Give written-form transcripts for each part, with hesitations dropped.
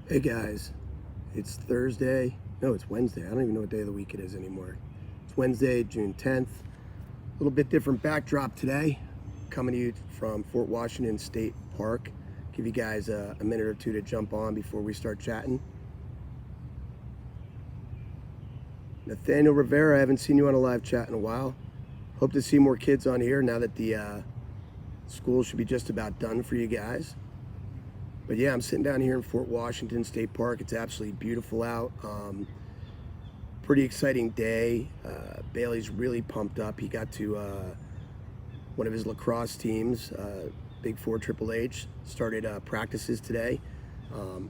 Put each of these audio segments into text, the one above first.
Hey guys, it's Thursday. No, it's Wednesday. I don't even know what day of the week it is anymore. It's Wednesday, June 10th. A little bit different backdrop today. Coming to you from Fort Washington State Park. Give you guys a minute or two to jump on before we start chatting. Nathaniel Rivera, I haven't seen you on a live chat in a while. Hope to see more kids on here now that the school should be just about done for you guys. But yeah, I'm sitting down here in Fort Washington State Park. It's absolutely beautiful out. Pretty exciting day. Bailey's really pumped up. He got to one of his lacrosse teams, Big Four Triple H, started practices today,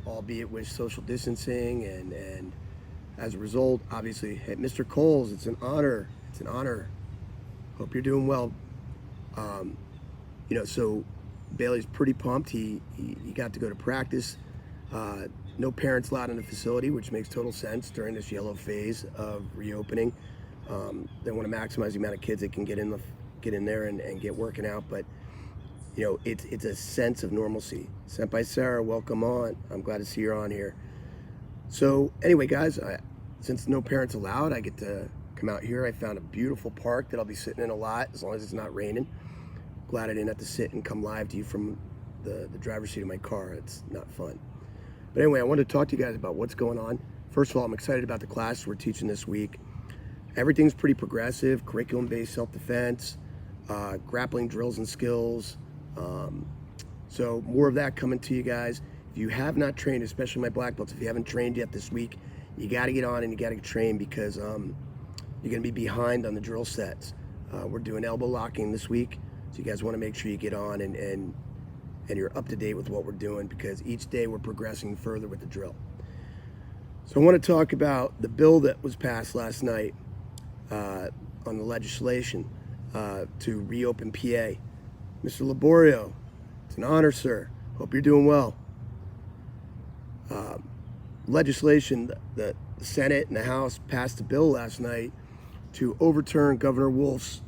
albeit with social distancing. And as a result, obviously, hey, Mr. Coles, it's an honor. It's an honor. Hope you're doing well. Um, so Bailey's pretty pumped. He got to go to practice. No parents allowed in the facility, which makes total sense during this yellow phase of reopening. They want to maximize the amount of kids that can get in there and get working out. But it's a sense of normalcy. Senpai Sarah, welcome on. I'm glad to see you're on here. So anyway, guys, since no parents allowed, I get to come out here. I found a beautiful park that I'll be sitting in a lot as long as it's not raining. Glad I didn't have to sit and come live to you from the driver's seat of my car. It's not fun. But anyway, I wanted to talk to you guys about what's going on. First of all, I'm excited about the class we're teaching this week. Everything's pretty progressive, curriculum-based self-defense, grappling drills and skills. So more of that coming to you guys. If you have not trained, especially my black belts, if you haven't trained yet this week, you got to get on and you got to train because you're going to be behind on the drill sets. We're doing elbow locking this week. So you guys want to make sure you get on and you're up to date with what we're doing because each day we're progressing further with the drill. So I want to talk about the bill that was passed last night on the legislation to reopen PA. Mr. Laborio, it's an honor, sir. Hope you're doing well. Legislation, the Senate and the House passed a bill last night to overturn Governor Wolf's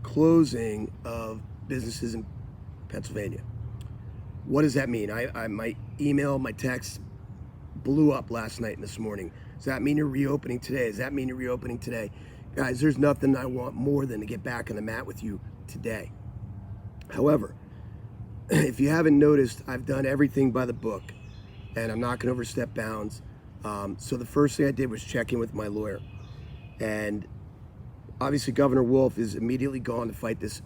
closing of businesses in Pennsylvania. What does that mean? My email, my text blew up last night and this morning. Does that mean you're reopening today? Does that mean you're reopening today? Guys, there's nothing I want more than to get back on the mat with you today. However, if you haven't noticed, I've done everything by the book and I'm not going to overstep bounds. So the first thing I did was check in with my lawyer. And obviously Governor Wolf is immediately gone to fight this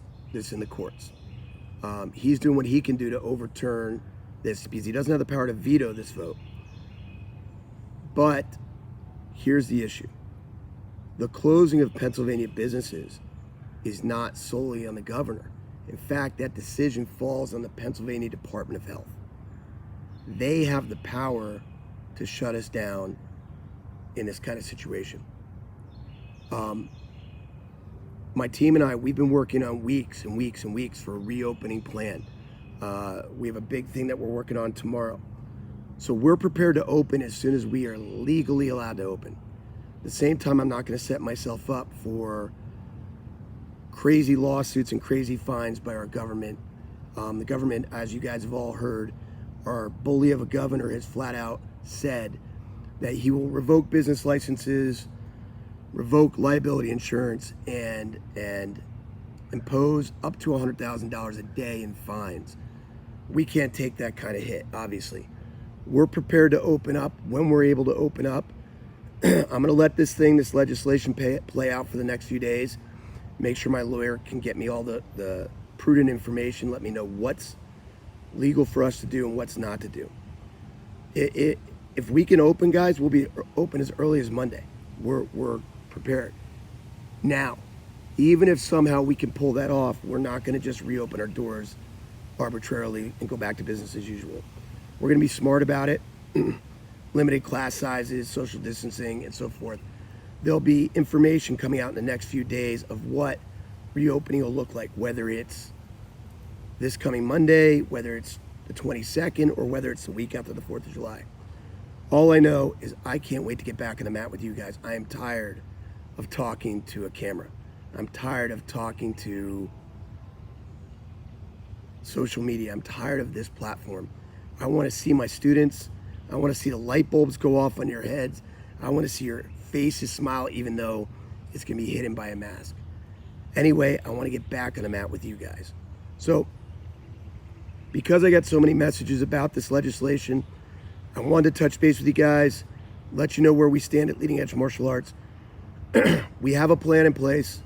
in the courts. He's doing what he can do to overturn this because he doesn't have the power to veto this vote. But here's the issue. The closing of Pennsylvania businesses is not solely on the governor. In fact, that decision falls on the Pennsylvania Department of Health. They have the power to shut us down in this kind of situation. My team and I, we've been working on weeks and weeks and weeks for a reopening plan. We have a big thing that we're working on tomorrow. So we're prepared to open as soon as we are legally allowed to open. At the same time, I'm not going to set myself up for crazy lawsuits and crazy fines by our government. The government, as you guys have all heard, our bully of a governor has flat out said that he will revoke business licenses, revoke liability insurance, and impose up to $100,000 a day in fines. We can't take that kind of hit, obviously. We're prepared to open up when we're able to open up. I'm going to let this legislation play out for the next few days. Make sure my lawyer can get me all the prudent information, let me know what's legal for us to do and what's not to do. If we can open, guys, we'll be open as early as Monday. We're prepared. Now, even if somehow we can pull that off, we're not going to just reopen our doors arbitrarily and go back to business as usual. We're going to be smart about it. Limited class sizes, social distancing, and so forth. There'll be information coming out in the next few days of what reopening will look like, whether it's this coming Monday, whether it's the 22nd, or whether it's the week after the 4th of July. All I know is I can't wait to get back on the mat with you guys. I am tired of talking to a camera. I'm tired of talking to social media. I'm tired of this platform. I want to see my students. I want to see the light bulbs go off on your heads. I want to see your faces smile even though it's going to be hidden by a mask. Anyway, I want to get back on the mat with you guys. So, because I got so many messages about this legislation, I wanted to touch base with you guys, let you know where we stand at Leading Edge Martial Arts. We have a plan in place.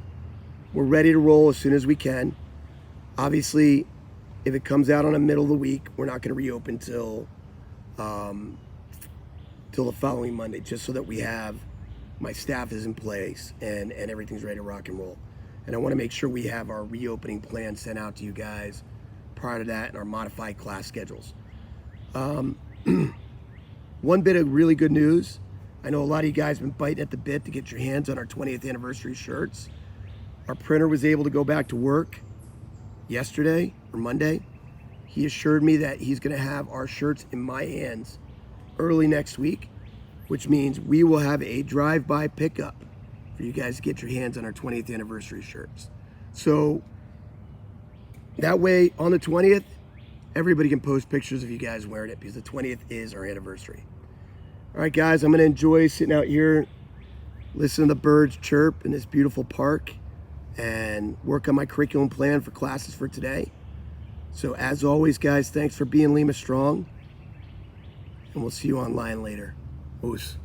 We're ready to roll as soon as we can. Obviously, if it comes out on the middle of the week, we're not going to reopen till the following Monday, just so that we have, my staff is in place and everything's ready to rock and roll. And I want to make sure we have our reopening plan sent out to you guys prior to that and our modified class schedules. One bit of really good news. I know a lot of you guys have been biting at the bit to get your hands on our 20th anniversary shirts. Our printer was able to go back to work yesterday or Monday. He assured me that he's going to have our shirts in my hands early next week, which means we will have a drive-by pickup for you guys to get your hands on our 20th anniversary shirts. So that way, on the 20th, everybody can post pictures of you guys wearing it because the 20th is our anniversary. All right, guys, I'm going to enjoy sitting out here, listening to the birds chirp in this beautiful park, and work on my curriculum plan for classes for today. So as always, guys, thanks for being Lima Strong, and we'll see you online later. Oos.